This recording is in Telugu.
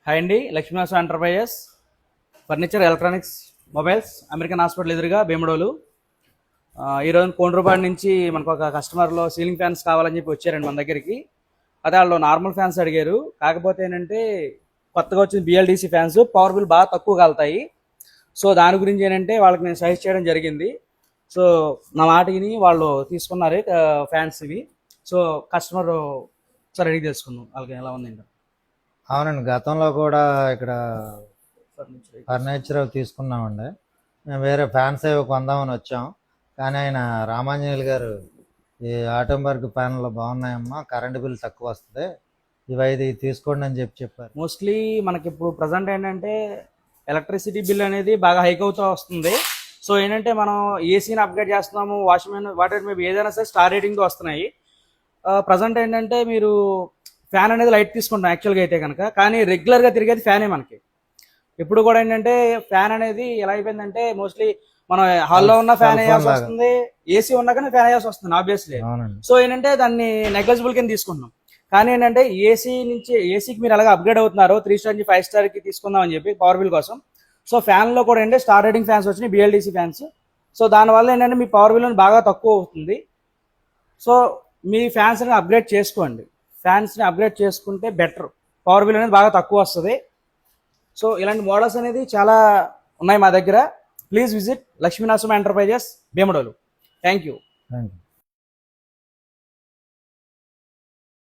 హాయ్ అండి, Lakshminarasimha enterprises furniture, electronics, mobiles, American hospital ఎదురుగా భీమడోలు. ఈరోజు కోండ్రపాడు నుంచి మనకు ఒక కస్టమర్లో సీలింగ్ ఫ్యాన్స్ కావాలని చెప్పి వచ్చారండి మన దగ్గరికి. అదే వాళ్ళు నార్మల్ ఫ్యాన్స్ అడిగారు. కాకపోతే ఏంటంటే కొత్తగా వచ్చిన బిఎల్డిసి ఫ్యాన్స్ పవర్ బిల్ బాగా తక్కువ కలుతాయి. సో దాని గురించి ఏంటంటే వాళ్ళకి నేను సజెస్ట్ చేయడం జరిగింది. సో నా మాటని వాళ్ళు తీసుకున్నారు ఫ్యాన్స్ ఇవి. సో కస్టమర్ సార్ అడిగి తెలుసుకుందాం వాళ్ళకి ఎలా ఉందండి. అవునండి, గతంలో కూడా ఇక్కడ ఫర్నిచర్ తీసుకున్నామండి. మేము వేరే ఫ్యాన్స్ అవి కొందామని వచ్చాం, కానీ ఆయన రామాంజనేయులు గారు ఈ ఆటంబర్గ్ ఫ్యాన్లు బాగున్నాయమ్మా, కరెంటు బిల్ తక్కువ వస్తుంది, ఇవి తీసుకోండి అని చెప్పారు. మోస్ట్లీ మనకి ఇప్పుడు ప్రజెంట్ ఏంటంటే ఎలక్ట్రిసిటీ బిల్ అనేది బాగా హైక్ అవుతూ వస్తుంది. సో ఏంటంటే మనం ఏసీని అప్గ్రేడ్ చేస్తున్నాము, వాష్మెన్ వాటర్ మేబీ ఏదైనా సరే స్టార్ రేటింగ్తో వస్తున్నాయి. ప్రజెంట్ ఏంటంటే మీరు ఫ్యాన్ అనేది లైట్ తీసుకుంటాం యాక్చువల్గా అయితే కనుక, కానీ రెగ్యులర్గా తిరిగేది ఫ్యానే మనకి. ఇప్పుడు కూడా ఏంటంటే ఫ్యాన్ అనేది ఎలా అయిపోయిందంటే మోస్ట్లీ మనం హాల్లో ఉన్న ఫ్యాన్ వేయాల్సి వస్తుంది, ఏసీ ఉన్నా కానీ ఫ్యాన్ వేయాల్సి వస్తుంది ఆబ్వియస్లీ. సో ఏంటంటే దాన్ని నెగ్లిజిబుల్ కింద తీసుకుంటున్నాం. కానీ ఏంటంటే ఏసీకి మీరు అలాగే అప్గ్రేడ్ అవుతున్నారు, 3 స్టార్ నుంచి 5 స్టార్కి తీసుకుందాం అని చెప్పి పవర్ బిల్ కోసం. సో ఫ్యాన్లో కూడా ఏంటంటే స్టార్ రేటింగ్ ఫ్యాన్స్ వచ్చినాయి, బిఎల్డిసి ఫ్యాన్స్. సో దానివల్ల ఏంటంటే మీ పవర్ బిల్ బాగా తక్కువ అవుతుంది. సో మీ ఫ్యాన్స్ని అప్గ్రేడ్ చేసుకోండి, ఫ్యాన్స్ని అప్గ్రేడ్ చేసుకుంటే బెటర్, పవర్ బిల్ అనేది బాగా తక్కువ వస్తుంది. సో ఇలాంటి మోడల్స్ అనేది చాలా ఉన్నాయి మా దగ్గర. Please visit Lakshminarasimha enterprises Bhimadolu. Thank you.